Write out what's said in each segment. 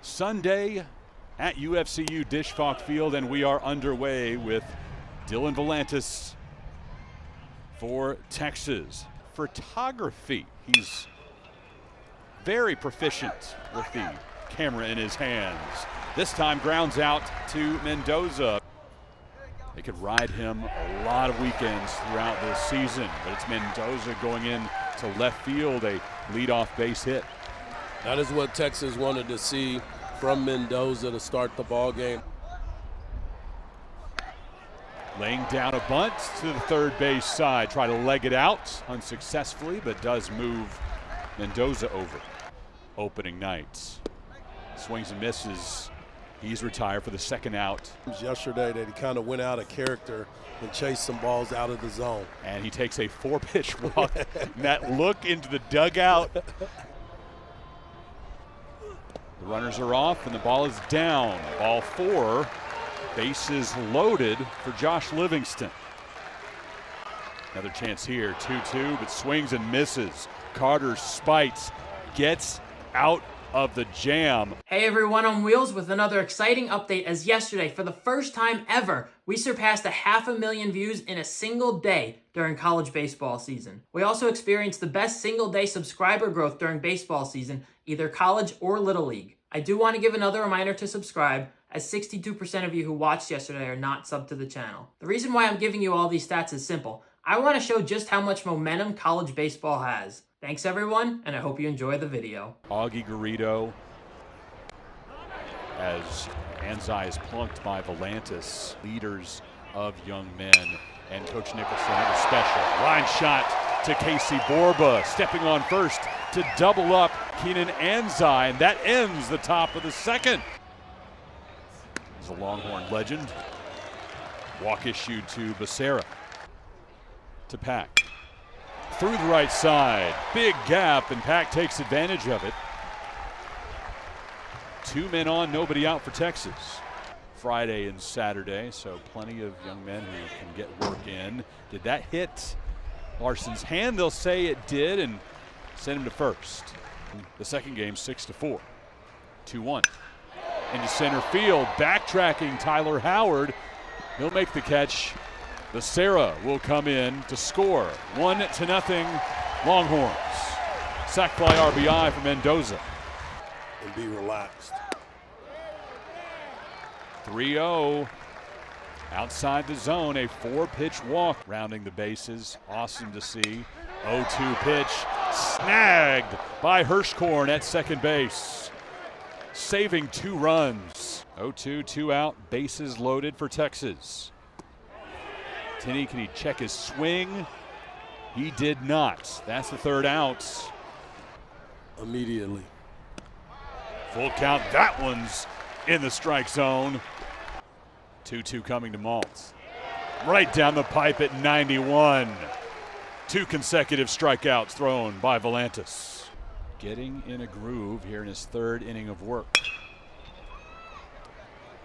Sunday at UFCU Disch-Falk Field, and we are underway with Dylan Volantis for Texas. Photography. He's very proficient with the camera in his hands. This time grounds out to Mendoza. They could ride him a lot of weekends throughout this season, but it's Mendoza going in to left field, a leadoff base hit. That is what Texas wanted to see from Mendoza to start the ball game. Laying down a bunt to the third base side. Try to leg it out unsuccessfully, but does move Mendoza over. Opening night. Swings and misses. He's retired for the second out. Yesterday that he kind of went out of character and chased some balls out of the zone. And he takes a 4-pitch walk. That look into the dugout. The runners are off and the ball is down. Ball 4. Bases loaded for Josh Livingston. Another chance here, 2-2, but swings and misses. Carter Spites gets out of the jam. Hey everyone, on Wheels with another exciting update, as yesterday, for the first time ever, we surpassed 500,000 views in a single day during college baseball season. We also experienced the best single day subscriber growth during baseball season, either college or Little League. I do want to give another reminder to subscribe, as 62% of you who watched yesterday are not subbed to the channel. The reason why I'm giving you all these stats is simple. I want to show just how much momentum college baseball has. Thanks everyone, and I hope you enjoy the video. Augie Garrido, as Anzai is plunked by Volantis, leaders of young men, and Coach Nicholson had a special. Line shot to Casey Borba, stepping on first to double up Keenan Anzai, and that ends the top of the second. He's a Longhorn legend. Walk issued to Becerra. To Pack. Through the right side. Big gap, and Pack takes advantage of it. 2 men on, nobody out for Texas. Friday and Saturday, so plenty of young men who can get work in. Did that hit Larson's hand? They'll say it did, and send him to first. The second game, 6-4. 2-1. Into center field, backtracking Tyler Howard. He'll make the catch. Becerra will come in to score. 1-0 Longhorns. Sac fly RBI for Mendoza. And be relaxed. 3-0. Outside the zone, a 4-pitch walk rounding the bases. Awesome to see. 0-2 pitch. Snagged by Hirschkorn at second base. Saving 2 runs. 0-2, 2 out, bases loaded for Texas. Tinney, can he check his swing? He did not. That's the third out. Immediately. Full count, that one's in the strike zone. 2-2 coming to Maltz. Right down the pipe at 91. 2 consecutive strikeouts thrown by Volantis. Getting in a groove here in his third inning of work.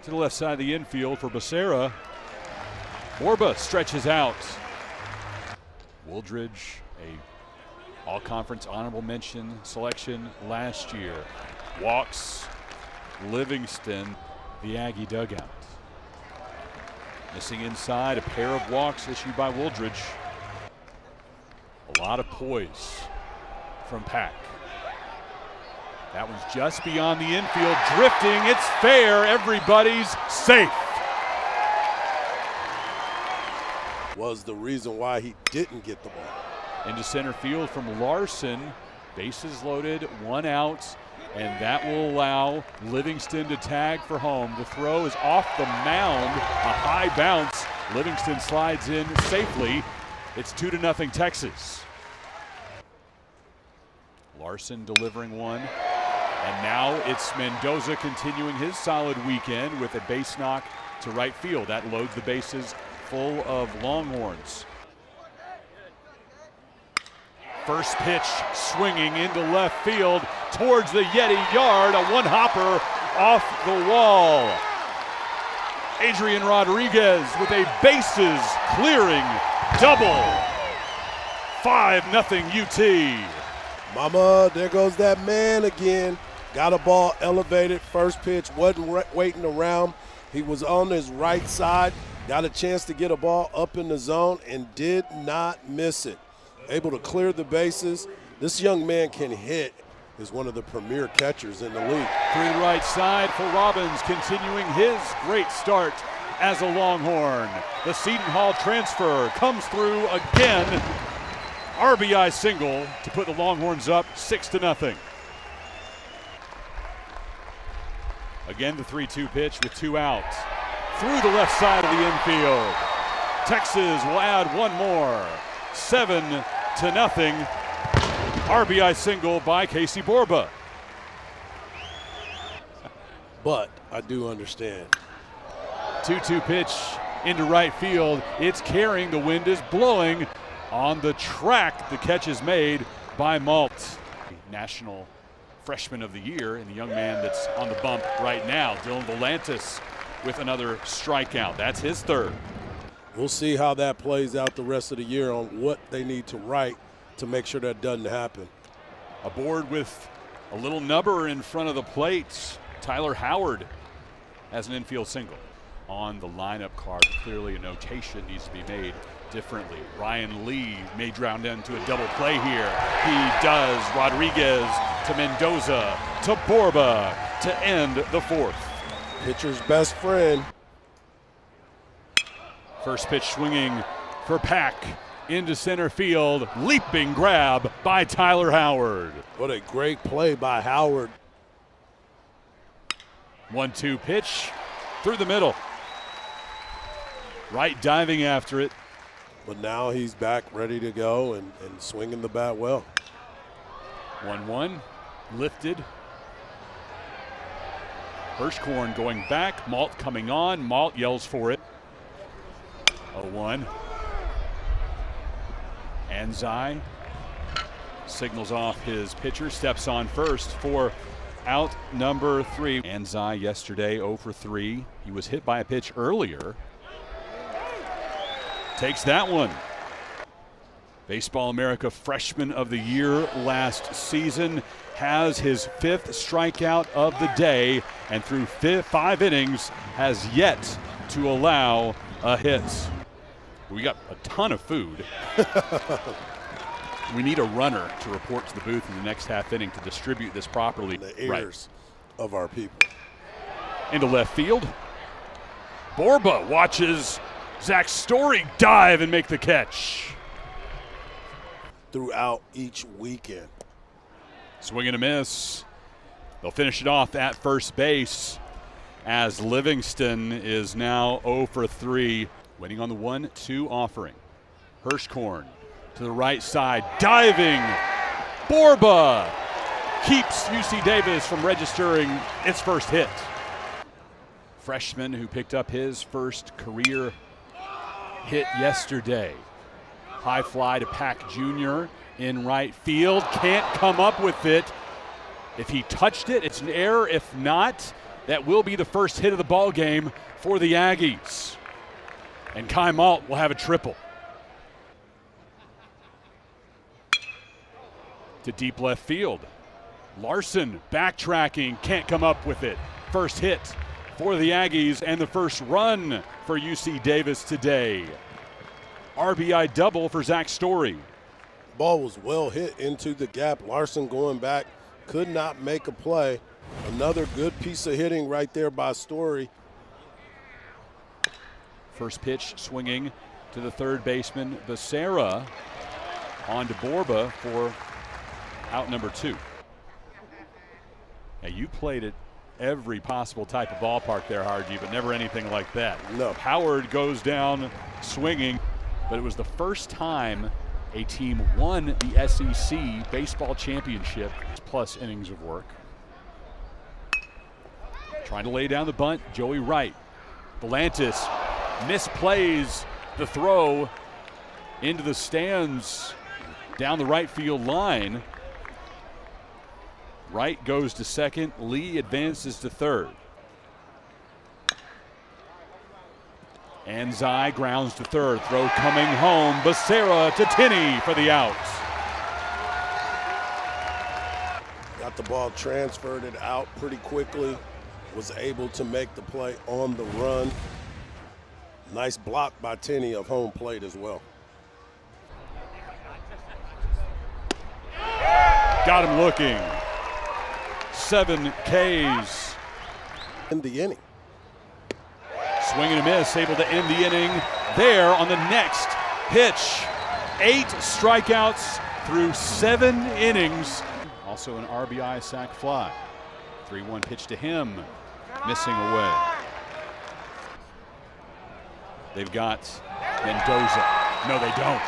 To the left side of the infield for Becerra. Borba stretches out. Wooldridge, a all-conference honorable mention selection last year. Walks Livingston, the Aggie dugout. Missing inside, a pair of walks issued by Wooldridge. A lot of poise from Pack. That one's just beyond the infield, drifting, it's fair, everybody's safe. Was the reason why he didn't get the ball. Into center field from Larson, bases loaded, 1 out, and that will allow Livingston to tag for home. The throw is off the mound, a high bounce. Livingston slides in safely. It's 2-0 Texas. Larson delivering one. And now it's Mendoza continuing his solid weekend with a base knock to right field. That loads the bases full of Longhorns. First pitch swinging into left field towards the Yeti yard. A one-hopper off the wall. Adrian Rodriguez with a bases clearing double. 5-0 UT. Mama, there goes that man again. got a ball elevated, first pitch, wasn't waiting around. He was on his right side, got a chance to get a ball up in the zone and did not miss it. Able to clear the bases. This young man can hit. Is one of the premier catchers in the league. Through the right side for Robbins, continuing his great start as a Longhorn. The Seton Hall transfer comes through again. RBI single to put the Longhorns up 6-0. Again, the 3-2 pitch with 2 outs. Through the left side of the infield. Texas will add one more. 7-0. RBI single by Casey Borba. But I do understand. 2-2 pitch into right field. It's carrying. The wind is blowing. On the track, the catch is made by Malt. National Freshman of the Year, and the young man that's on the bump right now, Dylan Volantis, with another strikeout. That's his 3rd. We'll see how that plays out the rest of the year on what they need to write to make sure that doesn't happen. Aboard with a little nubber in front of the plate. Tyler Howard has an infield single. On the lineup card, clearly a notation needs to be made differently. Ryan Lee may drown into a double play here. He does. Rodriguez to Mendoza to Borba to end the 4th. Pitcher's best friend. First pitch swinging for Pack into center field. Leaping grab by Tyler Howard. What a great play by Howard. 1-2 pitch through the middle. Right diving after it. But now he's back ready to go and swinging the bat well. 1-1 lifted. Hirschkorn going back. Malt coming on. Malt yells for it. 0-1. Anzai signals off his pitcher, steps on first for out number 3. Anzai yesterday 0 for 3. He was hit by a pitch earlier. Takes that one. Baseball America Freshman of the Year last season has his 5th strikeout of the day, and through 5 innings has yet to allow a hit. We got a ton of food. We need a runner to report to the booth in the next half inning to distribute this properly. The ears of our people. Into left field. Borba watches Zach Story dive and make the catch. Throughout each weekend. Swing and a miss. They'll finish it off at first base as Livingston is now 0 for 3. Waiting on the 1-2 offering. Hirschkorn to the right side, diving. Borba keeps UC Davis from registering its first hit. Freshman who picked up his first career hit yesterday. High fly to Pack Jr. in right field. Can't come up with it. If he touched it, it's an error. If not, that will be the first hit of the ball game for the Aggies. And Kai Malt will have a triple. To deep left field. Larson backtracking, can't come up with it. First hit for the Aggies and the first run for UC Davis today. RBI double for Zach Story. Ball was well hit into the gap. Larson going back, could not make a play. Another good piece of hitting right there by Story. First pitch swinging to the third baseman, Becerra, on to Borba for out number 2. Now you played at every possible type of ballpark there, Harji, but never anything like that. No. Howard goes down swinging, but it was the first time a team won the SEC baseball championship plus innings of work. Trying to lay down the bunt, Joey Wright. Volantis misplays the throw into the stands down the right field line. Wright goes to second. Lee advances to third. Anzai grounds to third. Throw coming home. Becerra to Tinney for the out. Got got the ball, transferred it out pretty quickly, was able to make the play on the run. Nice block by Tenney of home plate as well. Got him looking. 7 Ks. In the inning. Swing and a miss, able to end the inning there on the next pitch. 8 strikeouts through 7 innings. Also an RBI sac fly. 3-1 pitch to him, missing away. They've got Mendoza. No, they don't.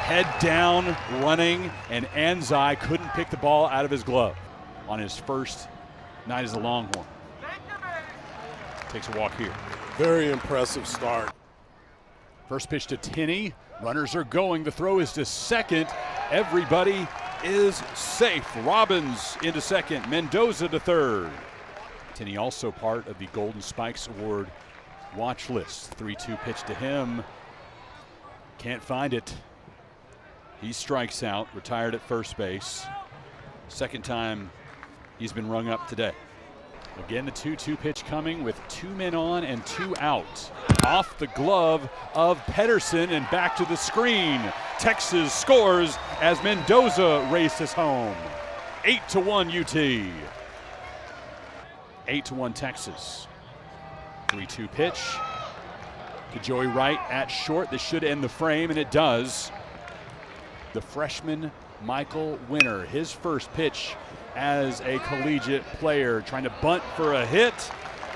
Head down, running, and Anzai couldn't pick the ball out of his glove on his first night as a Longhorn. Takes a walk here. Very impressive start. First pitch to Tenney. Runners are going. The throw is to second. Everybody is safe. Robbins into second. Mendoza to third. Tenney also part of the Golden Spikes Award watch list. 3-2 pitch to him. Can't find it. He strikes out, retired at first base. Second time he's been rung up today. Again, the 2-2 pitch coming with 2 men on and 2 out. Off the glove of Pedersen and back to the screen. Texas scores as Mendoza races home. 8-1 UT. 8-1 Texas. 3-2 pitch to Joey Wright at short. This should end the frame, and it does. The freshman Michael Winner, his first pitch as a collegiate player, trying to bunt for a hit.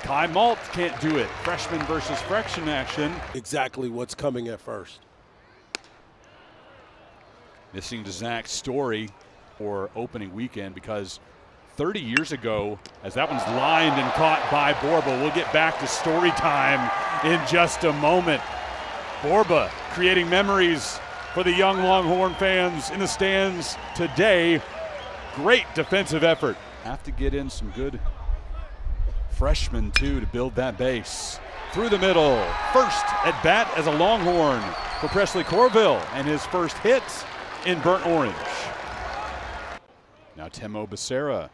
Kai Malt can't do it. Freshman versus freshman action. Exactly what's coming at first. Missing to Zach Story for opening weekend because 30 years ago, as that one's lined and caught by Borba. We'll get back to story time in just a moment. Borba creating memories for the young Longhorn fans in the stands today. Great defensive effort. Have to get in some good freshmen too to build that base. Through the middle, first at bat as a Longhorn for Presley Corville and his first hit in burnt orange. Now Temo Becerra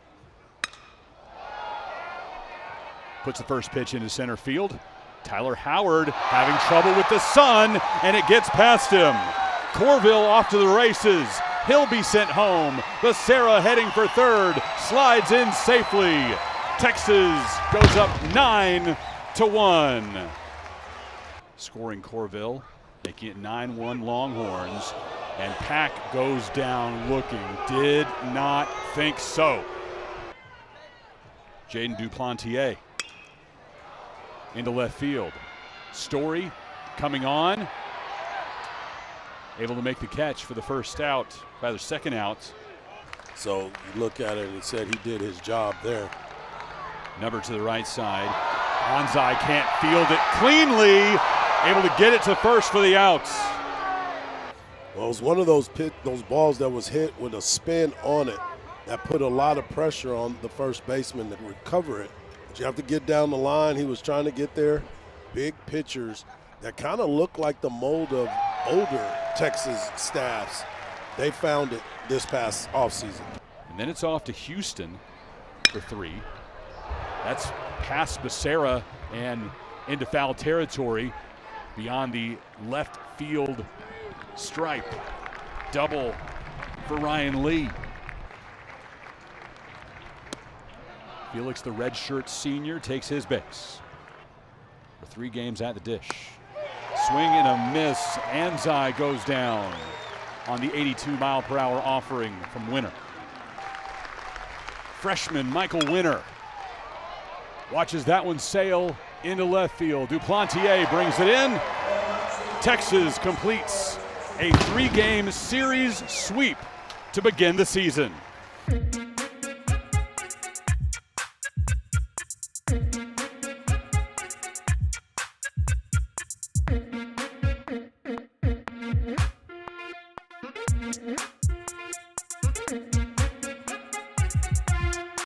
puts the first pitch into center field. Tyler Howard having trouble with the sun, and it gets past him. Corville off to the races. He'll be sent home. Becerra heading for third, slides in safely. Texas goes up 9-1. Scoring Corville, making it 9-1 Longhorns. And Pack goes down looking. Did not think so. Jaden Duplantier into left field. Story coming on. Able to make the catch for the first out, rather second out. So you look at it and said he did his job there. Number to the right side. Anzai can't field it cleanly. Able to get it to first for the outs. Well, it was one of those balls that was hit with a spin on it that put a lot of pressure on the first baseman to recover it. But you have to get down the line. He was trying to get there. Big pitchers that kind of look like the mold of older Texas staffs. They found it this past offseason. And then it's off to Houston for 3. That's past Becerra and into foul territory beyond the left field stripe. Double for Ryan Lee. Felix, the redshirt senior, takes his base. For 3 games at the dish. Swing and a miss. Anzai goes down on the 82-mile-per-hour offering from Winner. Freshman Michael Winner watches that one sail into left field. Duplantier brings it in. Texas completes a 3-game series sweep to begin the season.